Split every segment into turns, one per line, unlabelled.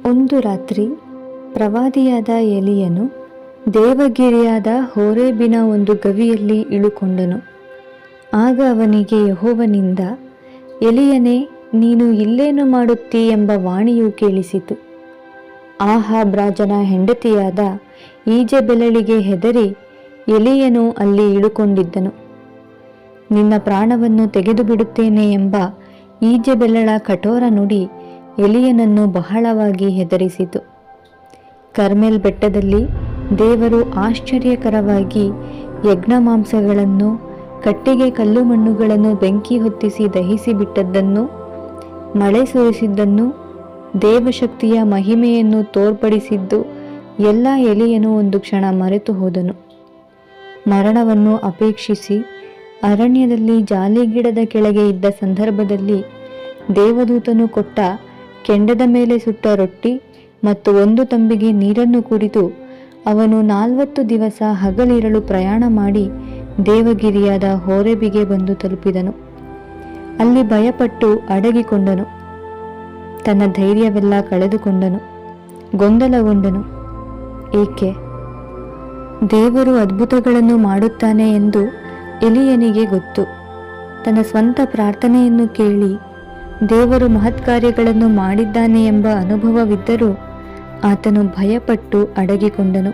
ಒಂದು ರಾತ್ರಿ ಪ್ರವಾದಿಯಾದ ಎಲಿಯನು ದೇವಗಿರಿಯಾದ ಹೋರೇಬಿನ ಒಂದು ಗವಿಯಲ್ಲಿ ಇಳುಕೊಂಡನು. ಆಗ ಅವನಿಗೆ ಯೆಹೋವನಿಂದ, ಎಲಿಯನೇ, ನೀನು ಇಲ್ಲೇನು ಮಾಡುತ್ತೀ ಎಂಬ ವಾಣಿಯು ಕೇಳಿಸಿತು. ಆಹಾಬ್ ರಾಜನ ಹೆಂಡತಿಯಾದ ಈಜೆಬೆಲಳಿಗೆ ಹೆದರಿ ಎಲಿಯನು ಅಲ್ಲಿ ಇಳುಕೊಂಡಿದ್ದನು. ನಿನ್ನ ಪ್ರಾಣವನ್ನು ತೆಗೆದು ಬಿಡುತ್ತೇನೆ ಎಂಬ ಈಜೆಬೆಲಳ ಕಠೋರ ನುಡಿ ಎಲಿಯನನ್ನು ಬಹಳವಾಗಿ ಹೆದರಿಸಿತು. ಕರ್ಮೆಲ್ ಬೆಟ್ಟದಲ್ಲಿ ದೇವರು ಆಶ್ಚರ್ಯಕರವಾಗಿ ಯಜ್ಞ ಮಾಂಸಗಳನ್ನು, ಕಟ್ಟಿಗೆ ಕಲ್ಲು ಮಣ್ಣುಗಳನ್ನು ಬೆಂಕಿ ಹೊತ್ತಿಸಿ ದಹಿಸಿ ಬಿಟ್ಟದ್ದನ್ನು, ಮಳೆ ಸುರಿಸಿದ್ದನ್ನು, ದೇವಶಕ್ತಿಯ ಮಹಿಮೆಯನ್ನು ತೋರ್ಪಡಿಸಿದ್ದು ಎಲ್ಲ ಎಲಿಯನು ಒಂದು ಕ್ಷಣ ಮರೆತು ಹೋದನು. ಮರಣವನ್ನು ಅಪೇಕ್ಷಿಸಿ ಅರಣ್ಯದಲ್ಲಿ ಜಾಲಿಗಿಡದ ಕೆಳಗೆ ಇದ್ದ ಸಂದರ್ಭದಲ್ಲಿ ದೇವದೂತನು ಕೊಟ್ಟ ಕೆಂಡದ ಮೇಲೆ ಸುಟ್ಟ ರೊಟ್ಟಿ ಮತ್ತು 1 ತಂಬಿಗೆ ನೀರನ್ನು ಕುಡಿದು ಅವನು 40 ದಿವಸ ಹಗಲಿರಳು ಪ್ರಯಾಣ ಮಾಡಿ ದೇವಗಿರಿಯಾದ ಹೋರೇಬಿಗೆ ಬಂದು ತಲುಪಿದನು. ಅಲ್ಲಿ ಭಯಪಟ್ಟು ಅಡಗಿಕೊಂಡನು. ತನ್ನ ಧೈರ್ಯವೆಲ್ಲ ಕಳೆದುಕೊಂಡನು. ಗೊಂದಲಗೊಂಡನು. ಏಕೆ? ದೇವರು ಅದ್ಭುತಗಳನ್ನು ಮಾಡುತ್ತಾನೆ ಎಂದು ಎಲಿಯನಿಗೆ ಗೊತ್ತು. ತನ್ನ ಸ್ವಂತ ಪ್ರಾರ್ಥನೆಯನ್ನು ಕೇಳಿ ದೇವರು ಮಹತ್ಕಾರ್ಯಗಳನ್ನು ಮಾಡಿದ್ದಾನೆ ಎಂಬ ಅನುಭವವಿದ್ದರೂ ಆತನು ಭಯಪಟ್ಟು ಅಡಗಿಕೊಂಡನು.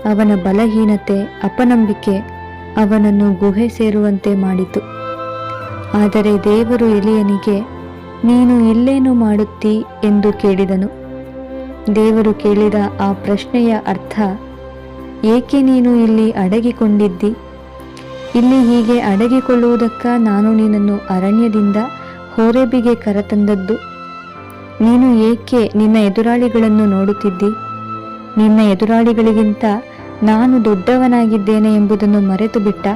ಅವನ ಬಲಹೀನತೆ, ಅಪನಂಬಿಕೆ ಅವನನ್ನು ಗುಹೆ ಸೇರುವಂತೆ ಮಾಡಿತು. ಆದರೆ ದೇವರು ಎಲಿಯನಿಗೆ, ನೀನು ಇಲ್ಲೇನು ಮಾಡುತ್ತೀ ಎಂದು ಕೇಳಿದನು. ದೇವರು ಕೇಳಿದ ಆ ಪ್ರಶ್ನೆಯ ಅರ್ಥ, ಏಕೆ ನೀನು ಇಲ್ಲಿ ಅಡಗಿಕೊಂಡಿದ್ದಿ? ಇಲ್ಲಿ ಹೀಗೆ ಅಡಗಿಕೊಳ್ಳುವುದಕ್ಕ ನಾನು ನಿನ್ನನ್ನು ಅರಣ್ಯದಿಂದ ಹೋರೇಬಿಗೆ ಕರೆತಂದದ್ದು. ನೀನು ಏಕೆ ನಿನ್ನ ಎದುರಾಳಿಗಳನ್ನು ನೋಡುತ್ತಿದ್ದಿ? ನಿನ್ನ ಎದುರಾಳಿಗಳಿಗಿಂತ ನಾನು ದೊಡ್ಡವನಾಗಿದ್ದೇನೆ ಎಂಬುದನ್ನು ಮರೆತು ಬಿಟ್ಟ?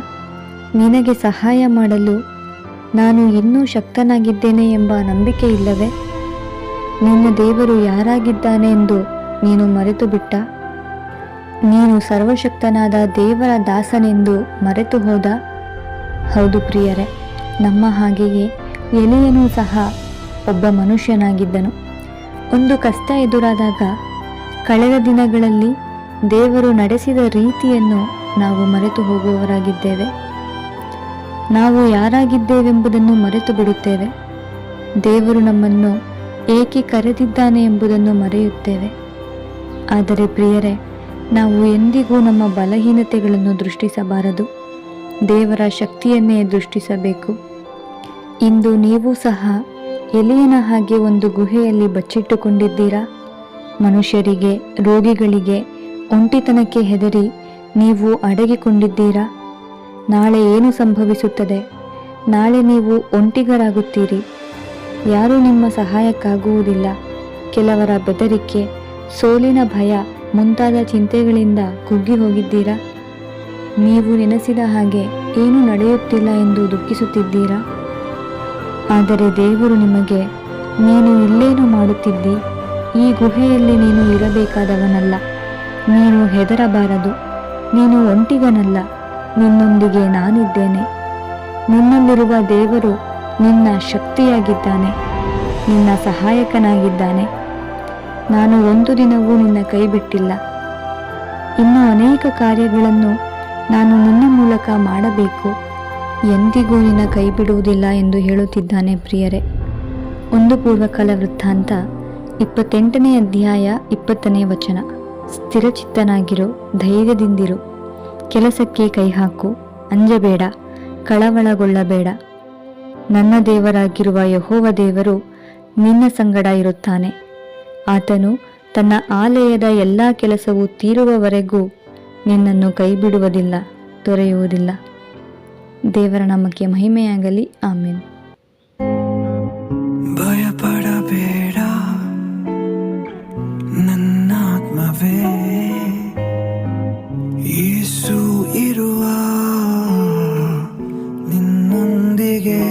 ನಿನಗೆ ಸಹಾಯ ಮಾಡಲು ನಾನು ಇನ್ನೂ ಶಕ್ತನಾಗಿದ್ದೇನೆ ಎಂಬ ನಂಬಿಕೆ ಇಲ್ಲವೇ? ನಿನ್ನ ದೇವರು ಯಾರಾಗಿದ್ದಾನೆ ಎಂದು ನೀನು ಮರೆತು ಬಿಟ್ಟ? ನೀನು ಸರ್ವಶಕ್ತನಾದ ದೇವರ ದಾಸನೆಂದು ಮರೆತು ಹೋದ? ಹೌದು ಪ್ರಿಯರೇ, ನಮ್ಮ ಹಾಗೆಯೇ ಎಲಿಯನೂ ಸಹ ಒಬ್ಬ ಮನುಷ್ಯನಾಗಿದ್ದನು. ಒಂದು ಕಷ್ಟ ಎದುರಾದಾಗ ಕಳೆದ ದಿನಗಳಲ್ಲಿ ದೇವರು ನಡೆಸಿದ ರೀತಿಯನ್ನು ನಾವು ಮರೆತು ಹೋಗುವವರಾಗಿದ್ದೇವೆ. ನಾವು ಯಾರಾಗಿದ್ದೇವೆಂಬುದನ್ನು ಮರೆತು ಬಿಡುತ್ತೇವೆ. ದೇವರು ನಮ್ಮನ್ನು ಏಕೆ ಕರೆದಿದ್ದಾನೆ ಎಂಬುದನ್ನು ಮರೆಯುತ್ತೇವೆ. ಆದರೆ ಪ್ರಿಯರೇ, ನಾವು ಎಂದಿಗೂ ನಮ್ಮ ಬಲಹೀನತೆಗಳನ್ನು ದೃಷ್ಟಿಸಬಾರದು. ದೇವರ ಶಕ್ತಿಯನ್ನೇ ದೃಷ್ಟಿಸಬೇಕು. ಇಂದು ನೀವು ಸಹ ಎಲಿಯನ ಹಾಗೆ ಒಂದು ಗುಹೆಯಲ್ಲಿ ಬಚ್ಚಿಟ್ಟುಕೊಂಡಿದ್ದೀರಾ? ಮನುಷ್ಯರಿಗೆ, ರೋಗಿಗಳಿಗೆ, ಒಂಟಿತನಕ್ಕೆ ಹೆದರಿ ನೀವು ಅಡಗಿಕೊಂಡಿದ್ದೀರಾ? ನಾಳೆ ಏನು ಸಂಭವಿಸುತ್ತದೆ? ನಾಳೆ ನೀವು ಒಂಟಿಗರಾಗುತ್ತೀರಿ. ಯಾರೂ ನಿಮ್ಮ ಸಹಾಯಕ್ಕಾಗುವುದಿಲ್ಲ. ಕೆಲವರ ಬೆದರಿಕೆ, ಸೋಲಿನ ಭಯ ಮುಂತಾದ ಚಿಂತೆಗಳಿಂದ ಕುಗ್ಗಿ ಹೋಗಿದ್ದೀರಾ? ನೀವು ನೆನೆಸಿದ ಹಾಗೆ ಏನೂ ನಡೆಯುತ್ತಿಲ್ಲ ಎಂದು ದುಃಖಿಸುತ್ತಿದ್ದೀರಾ? ಆದರೆ ದೇವರು ನಿಮಗೆ, ನೀನು ಇಲ್ಲೇನು ಮಾಡುತ್ತಿದ್ದಿ? ಈ ಗುಹೆಯಲ್ಲಿ ನೀನು ಇರಬೇಕಾದವನಲ್ಲ. ನೀನು ಹೆದರಬಾರದು. ನೀನು ಒಂಟಿಗನಲ್ಲ. ನಿನ್ನೊಂದಿಗೆ ನಾನಿದ್ದೇನೆ. ನಿನ್ನಲ್ಲಿರುವ ದೇವರು ನಿನ್ನ ಶಕ್ತಿಯಾಗಿದ್ದಾನೆ, ನಿನ್ನ ಸಹಾಯಕನಾಗಿದ್ದಾನೆ. ನಾನು ಒಂದು ದಿನವೂ ನಿನ್ನ ಕೈ ಬಿಟ್ಟಿಲ್ಲ. ಇನ್ನೂ ಅನೇಕ ಕಾರ್ಯಗಳನ್ನು ನಾನು ನಿನ್ನ ಮೂಲಕ ಮಾಡಬೇಕು. ಎಂದಿಗೂ ನಿನ್ನ ಕೈ ಬಿಡುವುದಿಲ್ಲ ಎಂದು ಹೇಳುತ್ತಿದ್ದಾನೆ. ಪ್ರಿಯರೇ, 1 ಪೂರ್ವಕಾಲ ವೃತ್ತಾಂತ 28ನೇ ಅಧ್ಯಾಯ 20ನೇ ವಚನ. ಸ್ಥಿರಚಿತ್ತನಾಗಿರು, ಧೈರ್ಯದಿಂದಿರು, ಕೆಲಸಕ್ಕೆ ಕೈಹಾಕು, ಅಂಜಬೇಡ, ಕಳವಳಗೊಳ್ಳಬೇಡ. ನನ್ನ ದೇವರಾಗಿರುವ ಯೆಹೋವ ದೇವರು ನಿನ್ನ ಸಂಗಡ ಇರುತ್ತಾನೆ. ಆತನು ತನ್ನ ಆಲಯದ ಎಲ್ಲ ಕೆಲಸವು ತೀರುವವರೆಗೂ ನಿನ್ನನ್ನು ಕೈಬಿಡುವುದಿಲ್ಲ, ತೊರೆಯುವುದಿಲ್ಲ. ದೇವರ ನಾಮಕ್ಕೆ ಮಹಿಮೆಯಾಗಲಿ. ಆಮೆನ್.
ಭಯಪಡಬೇಡ ನನ್ನಾತ್ಮವೇ, ಯೇಸು ಇರುವ ನಿನ್ನೊಂದಿಗೆ.